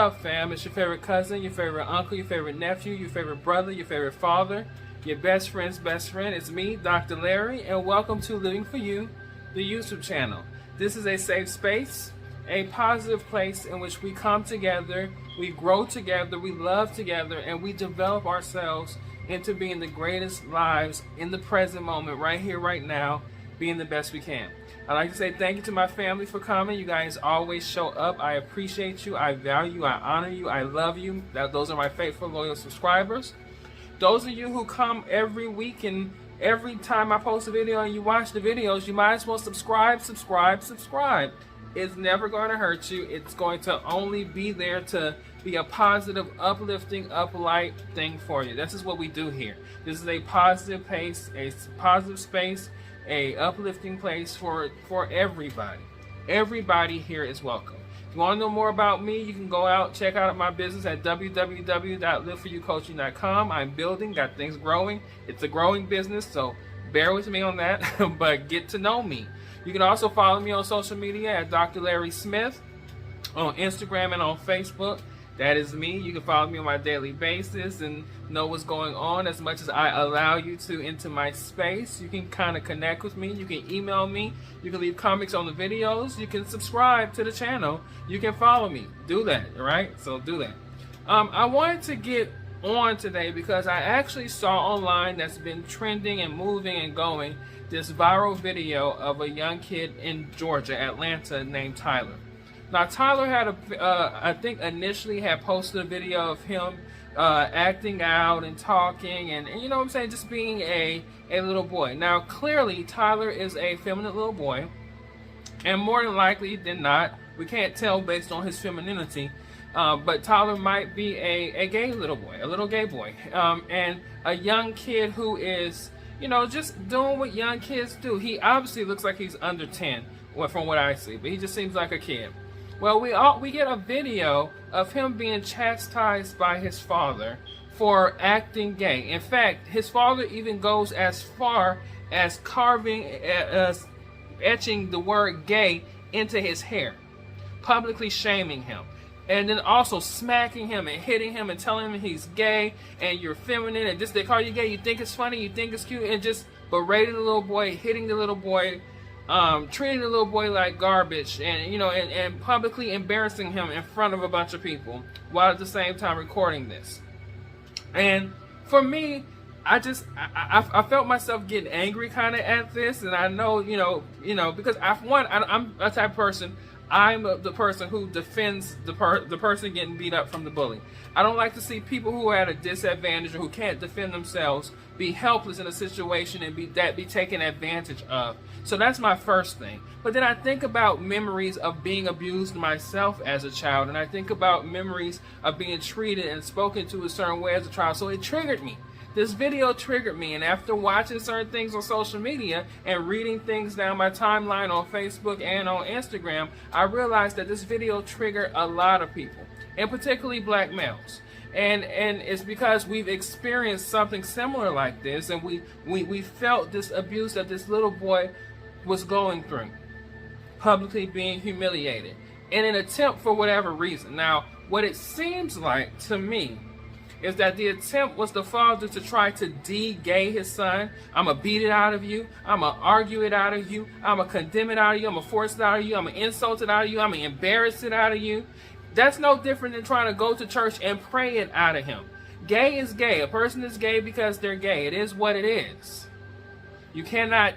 up, fam? It's your favorite cousin, your favorite uncle, your favorite nephew, your favorite brother, your favorite father, your best friend's best friend. It's me, Dr. Larry, and welcome to Living For You, the YouTube channel. This is a safe space, a positive place in which we come together, we grow together, we love together, and we develop ourselves into being the greatest lives in the present moment, right here, right now, being the best we can. I'd like to say thank you to my family for coming. You guys always show up. I appreciate you. I value you. I honor you. I love you. Those are my faithful, loyal subscribers. Those of you who come every week and every time I post a video and you watch the videos, you might as well subscribe. It's never going to hurt you. It's going to only be there to be a positive, uplifting, uplight thing for you. This is what we do here. This is a positive pace, a positive space, a uplifting place for everybody. Everybody here is welcome. If you want to know more about me, you can go out, check out my business at www.liveforyoucoaching.com. I'm building, got things growing. It's a growing business, so bear with me on that, but get to know me. You can also follow me on social media at Dr. Larry Smith on Instagram and on Facebook. That is me. You can follow me on my daily basis and know what's going on as much as I allow you to into my space. You can kind of connect with me. You can email me. You can leave comments on the videos. You can subscribe to the channel. You can follow me. Do that, all right? So do that. I wanted to get on today because I actually saw online that's been trending and moving and going this viral video of a young kid in Georgia, Atlanta, named Tyler. Now, Tyler had I think initially had posted a video of him acting out and talking and you know what I'm saying, just being a little boy. Now, clearly, Tyler is a feminine little boy, and more than likely than not, we can't tell based on his femininity, but Tyler might be a gay little boy, a little gay boy, and a young kid who is, you know, just doing what young kids do. He obviously looks like he's under 10, from what I see, but he just seems like a kid. Well, we get a video of him being chastised by his father for acting gay. In fact, his father even goes as far as etching the word gay into his hair, publicly shaming him, and then also smacking him and hitting him and telling him he's gay and you're feminine and they call you gay, you think it's funny, you think it's cute, and just berating the little boy, hitting the little boy, treating the little boy like garbage, and you know, and publicly embarrassing him in front of a bunch of people while at the same time recording this. And for me, I felt myself getting angry kind of at this, and I know, you know, because I'm a type of person. I'm the person who defends the person getting beat up from the bully. I don't like to see people who are at a disadvantage or who can't defend themselves be helpless in a situation and be taken advantage of. So that's my first thing. But then I think about memories of being abused myself as a child, and I think about memories of being treated and spoken to a certain way as a child. So it triggered me. This video triggered me, and after watching certain things on social media and reading things down my timeline on Facebook and on Instagram, I realized that this video triggered a lot of people, and particularly black males. And it's because we've experienced something similar like this, and we felt this abuse that this little boy was going through, publicly being humiliated, in an attempt for whatever reason. Now, what it seems like to me is that the attempt was the father to try to de-gay his son. I'm going to beat it out of you. I'm going to argue it out of you. I'm going to condemn it out of you. I'm going to force it out of you. I'm going to insult it out of you. I'm going to embarrass it out of you. That's no different than trying to go to church and pray it out of him. Gay is gay. A person is gay because they're gay. It is what it is. You cannot,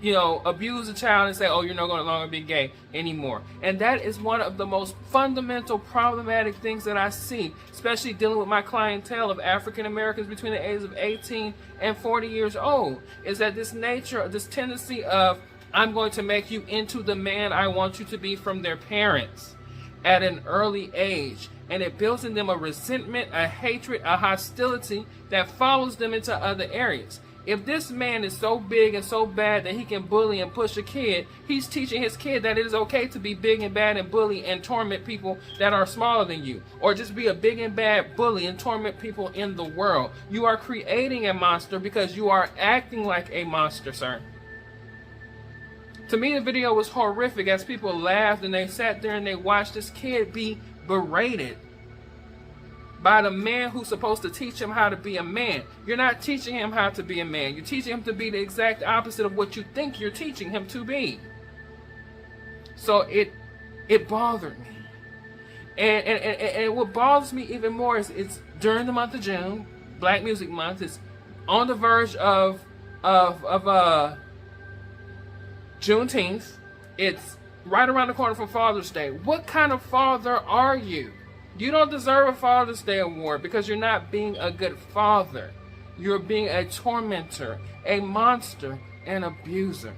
you know, abuse a child and say, oh, you're no longer be gay anymore. And that is one of the most fundamental problematic things that I see, especially dealing with my clientele of African Americans between the ages of 18 and 40 years old, is that this nature, this tendency of, I'm going to make you into the man I want you to be from their parents at an early age. And it builds in them a resentment, a hatred, a hostility that follows them into other areas. If this man is so big and so bad that he can bully and push a kid, he's teaching his kid that it is okay to be big and bad and bully and torment people that are smaller than you, or just be a big and bad bully and torment people in the world. You are creating a monster because you are acting like a monster, sir. To me, the video was horrific as people laughed and they sat there and they watched this kid be berated by the man who's supposed to teach him how to be a man. You're not teaching him how to be a man. You're teaching him to be the exact opposite of what you think you're teaching him to be. So it bothered me. And what bothers me even more is it's during the month of June, Black Music Month. It's on the verge of Juneteenth. It's right around the corner from Father's Day. What kind of father are you? You don't deserve a Father's Day award because you're not being a good father. You're being a tormentor, a monster, an abuser.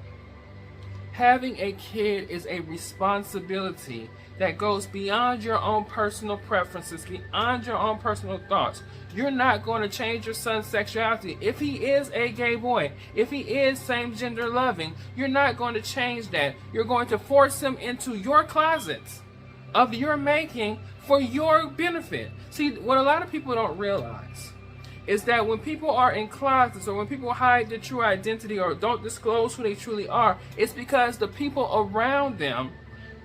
Having a kid is a responsibility that goes beyond your own personal preferences, beyond your own personal thoughts. You're not going to change your son's sexuality. If he is a gay boy, if he is same-gender loving, you're not going to change that. You're going to force him into your closets of your making for your benefit. See, what a lot of people don't realize is that when people are in closets or when people hide their true identity or don't disclose who they truly are, it's because the people around them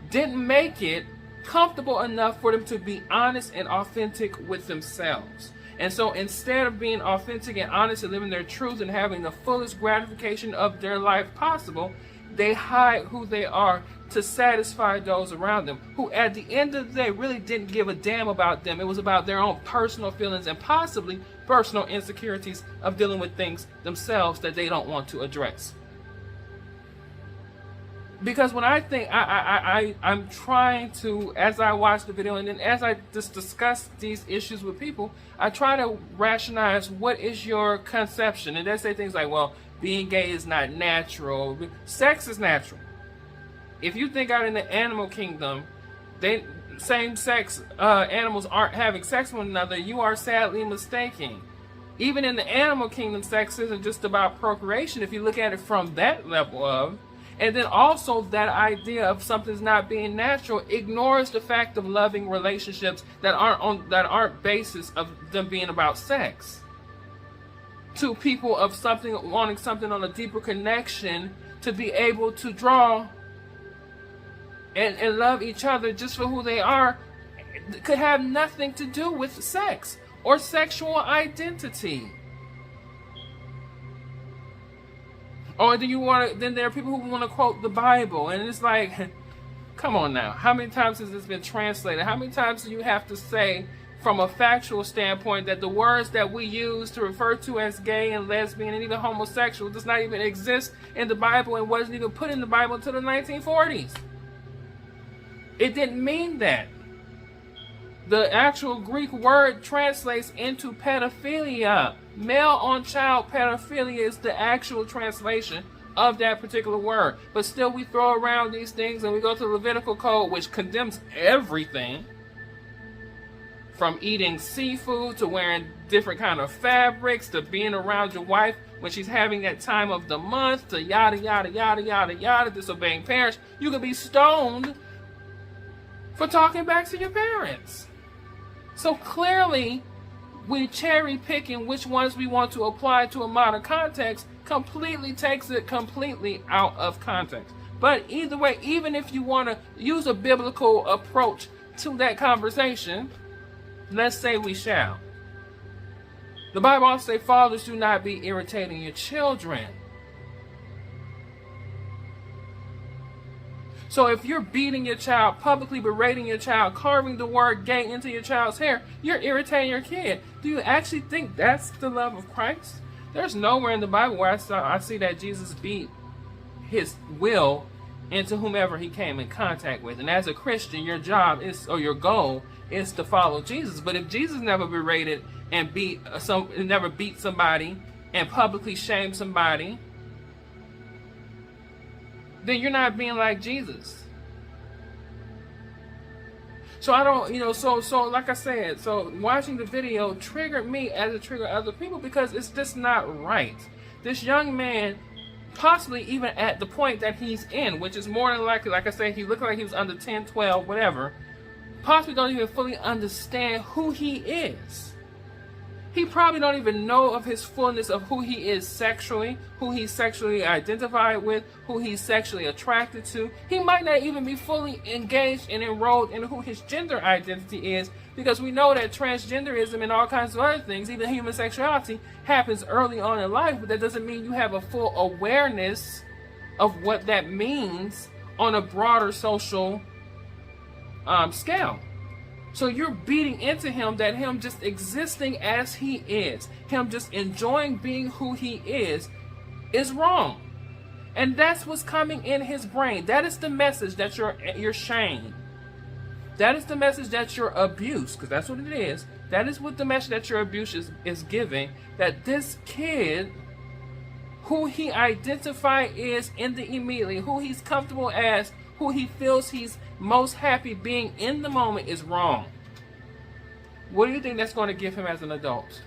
didn't make it comfortable enough for them to be honest and authentic with themselves. And so instead of being authentic and honest and living their truth and having the fullest gratification of their life possible, they hide who they are to satisfy those around them, who at the end of the day really didn't give a damn about them. It was about their own personal feelings and possibly personal insecurities of dealing with things themselves that they don't want to address. Because when I think, I'm trying to, as I watch the video and then as I just discuss these issues with people, I try to rationalize what is your conception. And they say things like, well, being gay is not natural. Sex is natural. If you think out in the animal kingdom, same-sex animals aren't having sex with one another, you are sadly mistaken. Even in the animal kingdom, sex isn't just about procreation if you look at it from that level of. And then also that idea of something's not being natural ignores the fact of loving relationships that aren't basis of them being about sex. To people of something wanting something on a deeper connection to be able to draw and love each other just for who they are could have nothing to do with sex or sexual identity. Or then there are people who want to quote the Bible, and it's like, come on now, how many times has this been translated? How many times do you have to say from a factual standpoint that the words that we use to refer to as gay and lesbian and even homosexual does not even exist in the Bible and wasn't even put in the Bible until the 1940s? It didn't mean that. The actual Greek word translates into pedophilia. Male on child pedophilia is the actual translation of that particular word. But still we throw around these things and we go to the Levitical code, which condemns everything. From eating seafood to wearing different kind of fabrics to being around your wife when she's having that time of the month to yada, yada, yada, yada, yada, disobeying parents. You could be stoned for talking back to your parents. So clearly, we cherry picking which ones we want to apply to a modern context completely takes it completely out of context. But either way, even if you want to use a biblical approach to that conversation, let's say we shall. The Bible also says, fathers, do not be irritating your children. So if you're beating your child, publicly berating your child, carving the word gay into your child's hair, you're irritating your kid. Do you actually think that's the love of Christ? There's nowhere in the Bible where I see that Jesus beat his will into whomever he came in contact with. And as a Christian, your job is, or your goal is to follow Jesus. But if Jesus never berated and never beat somebody and publicly shamed somebody, then you're not being like Jesus. So I don't, so like I said, so watching the video triggered me as it triggered other people because it's just not right. This young man, possibly even at the point that he's in, which is more than likely, like I said, he looked like he was under 10, 12, whatever, possibly don't even fully understand who he is. He probably don't even know of his fullness of who he is sexually, who he's sexually identified with, who he's sexually attracted to. He might not even be fully engaged and enrolled in who his gender identity is, because we know that transgenderism and all kinds of other things, even human sexuality, happens early on in life, but that doesn't mean you have a full awareness of what that means on a broader social scale. So you're beating into him that him just existing as he is, him just enjoying being who he is wrong. And that's what's coming in his brain. That is the message that your shame. That is the message that your abuse, because that's what it is. That is what the message that your abuse is giving, that this kid, who he identifies is in the immediately, who he's comfortable as, who he feels he's most happy being in the moment, is wrong. What do you think that's going to give him as an adult?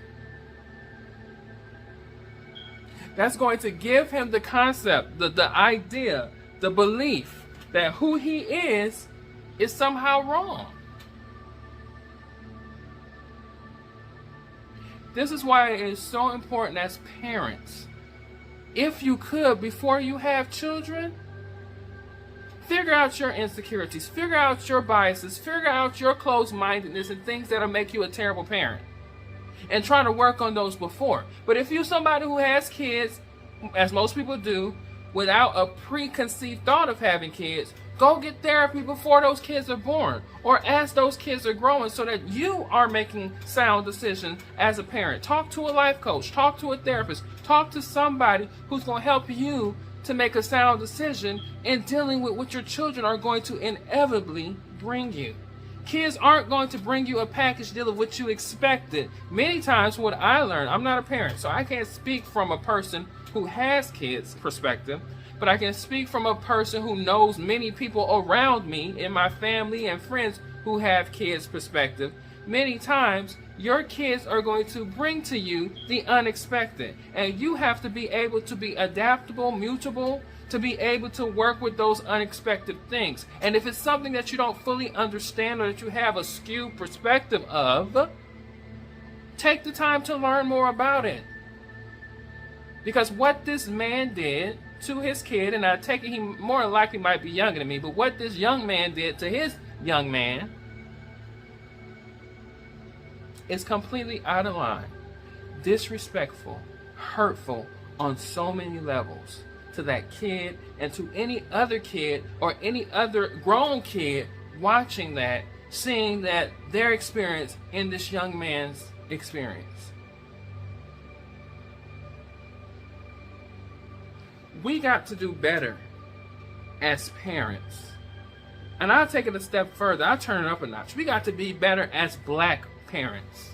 That's going to give him the concept, the idea, the belief that who he is somehow wrong. This is why it is so important as parents, if you could, before you have children, figure out your insecurities, figure out your biases, figure out your closed-mindedness and things that'll make you a terrible parent. And try to work on those before. But if you're somebody who has kids, as most people do, without a preconceived thought of having kids, go get therapy before those kids are born, or as those kids are growing, so that you are making sound decisions as a parent. Talk to a life coach, talk to a therapist, talk to somebody who's going to help you to make a sound decision in dealing with what your children are going to inevitably bring you. Kids aren't going to bring you a package deal of what you expected. Many times what I learned, I'm not a parent, so I can't speak from a person who has kids perspective, but I can speak from a person who knows many people around me in my family and friends who have kids perspective. Many times your kids are going to bring to you the unexpected, and you have to be able to be adaptable, mutable, to be able to work with those unexpected things. And if it's something that you don't fully understand or that you have a skewed perspective of, take the time to learn more about it. Because what this man did to his kid, and I take it he more than likely might be younger than me, but what this young man did to his young man is completely out of line, disrespectful, hurtful on so many levels to that kid and to any other kid or any other grown kid watching that, seeing that their experience in this young man's experience. We got to do better as parents. And I'll take it a step further. I'll turn it up a notch. We got to be better as black parents.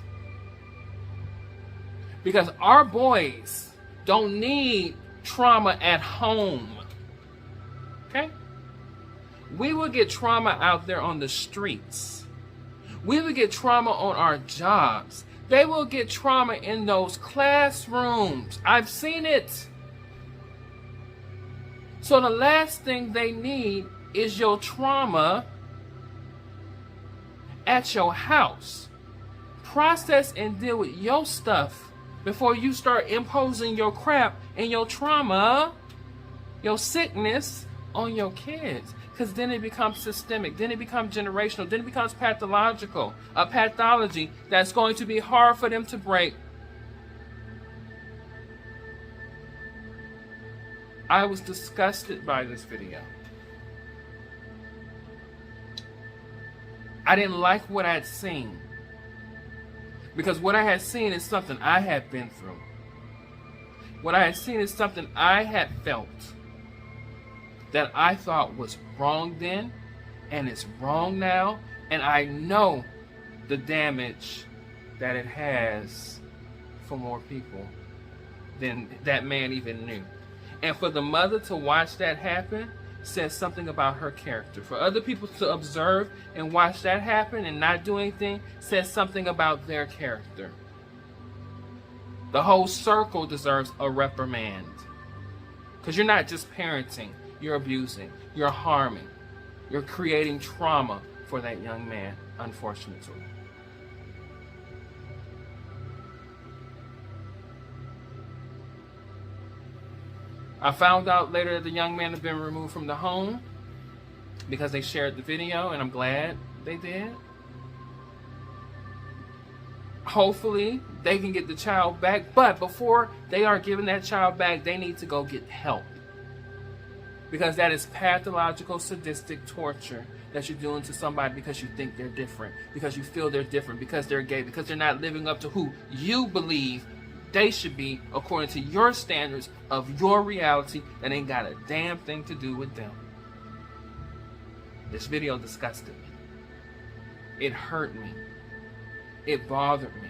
Because our boys don't need trauma at home. Okay? We will get trauma out there on the streets. We will get trauma on our jobs. They will get trauma in those classrooms. I've seen it. So the last thing they need is your trauma at your house. Process and deal with your stuff before you start imposing your crap and your trauma, your sickness on your kids. Because then it becomes systemic, then it becomes generational, then it becomes pathological, a pathology that's going to be hard for them to break. I was disgusted by this video. I didn't like what I had seen. Because what I had seen is something I had been through. What I had seen is something I had felt that I thought was wrong then, and it's wrong now, and I know the damage that it has for more people than that man even knew. And for the mother to watch that happen says something about her character. For other people to observe and watch that happen and not do anything says something about their character. The whole circle deserves a reprimand. Because you're not just parenting, you're abusing, you're harming, you're creating trauma for that young man, unfortunately. I found out later that the young man had been removed from the home because they shared the video, and I'm glad they did. Hopefully, they can get the child back, but before they are giving that child back, they need to go get help. Because that is pathological, sadistic torture that you're doing to somebody because you think they're different, because you feel they're different, because they're gay, because they're not living up to who you believe they should be according to your standards of your reality that ain't got a damn thing to do with them. This video disgusted me. It hurt me. It bothered me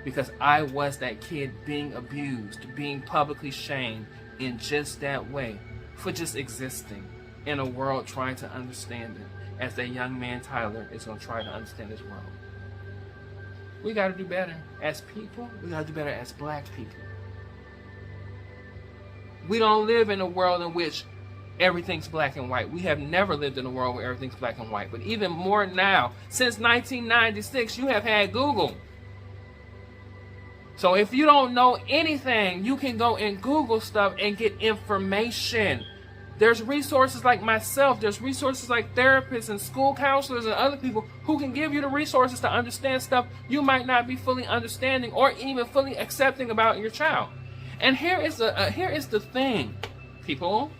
because I was that kid being abused, being publicly shamed in just that way for just existing in a world trying to understand it, as that young man Tyler is going to try to understand this world. We got to do better as people. We got to do better as black people. We don't live in a world in which everything's black and white. We have never lived in a world where everything's black and white. But even more now, since 1996, you have had Google. So if you don't know anything, you can go and Google stuff and get information. There's resources like myself. There's resources like therapists and school counselors and other people who can give you the resources to understand stuff you might not be fully understanding or even fully accepting about your child. And here is the thing, people.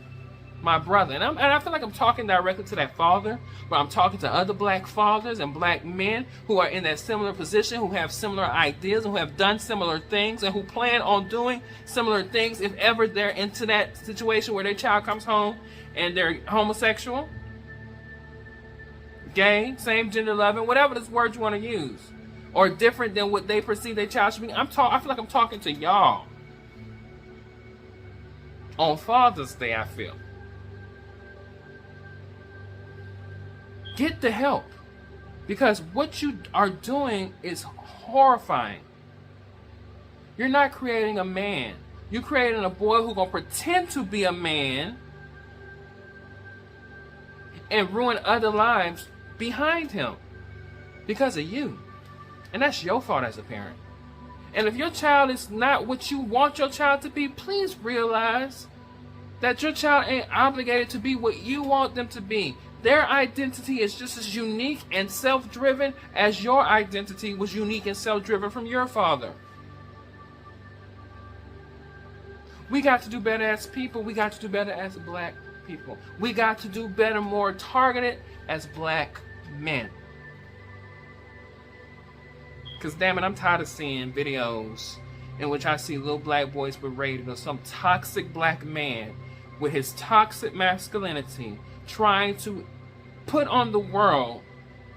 My brother, and I feel like I'm talking directly to that father, but I'm talking to other black fathers and black men who are in that similar position, who have similar ideas, and who have done similar things, and who plan on doing similar things if ever they're into that situation where their child comes home and they're homosexual, gay, same gender loving, whatever this word you want to use, or different than what they perceive their child should be. I feel like I'm talking to y'all on Father's Day. I feel. Get the help, because what you are doing is horrifying. You're not creating a man. You're creating a boy who's going to pretend to be a man and ruin other lives behind him because of you. And that's your fault as a parent. And if your child is not what you want your child to be, please realize that your child ain't obligated to be what you want them to be. Their identity is just as unique and self-driven as your identity was unique and self-driven from your father. We got to do better as people. We got to do better as black people. We got to do better, more targeted as black men. Because damn it, I'm tired of seeing videos in which I see little black boys berated or some toxic black man with his toxic masculinity trying to put on the world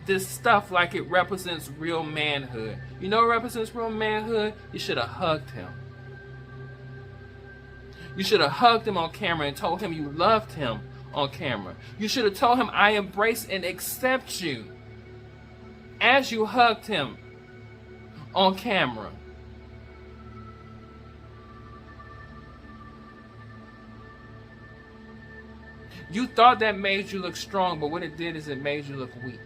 this stuff like it represents real manhood. You know what represents real manhood? You should have hugged him. You should have hugged him on camera and told him you loved him on camera. You should have told him, I embrace and accept you, as you hugged him on camera. You thought that made you look strong, but what it did is it made you look weak.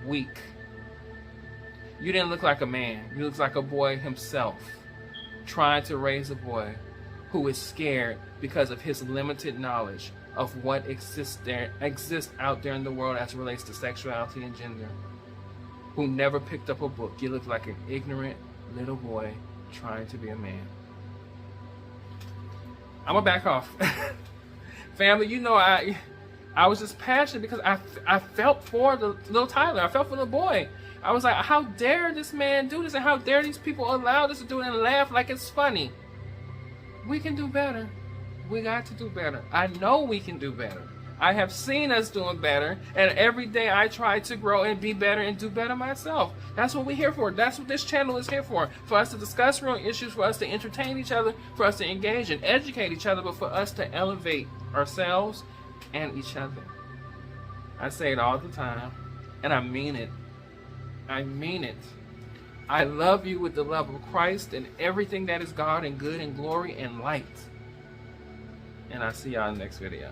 Weak. You didn't look like a man. You looked like a boy himself, trying to raise a boy who is scared because of his limited knowledge of what exists out there in the world as it relates to sexuality and gender, who never picked up a book. You look like an ignorant little boy trying to be a man. I'm gonna back off. Family, you know I was just passionate because I felt for the little Tyler. I felt for the boy. I was like, how dare this man do this, and how dare these people allow this to do it and laugh like it's funny. We can do better. We got to do better. I know we can do better. I have seen us doing better, and every day I try to grow and be better and do better myself. That's what we're here for. That's what this channel is here for us to discuss real issues, for us to entertain each other, for us to engage and educate each other, but for us to elevate ourselves and each other. I say it all the time, and I mean it. I mean it. I love you with the love of Christ and everything that is God and good and glory and light. And I'll see y'all in the next video.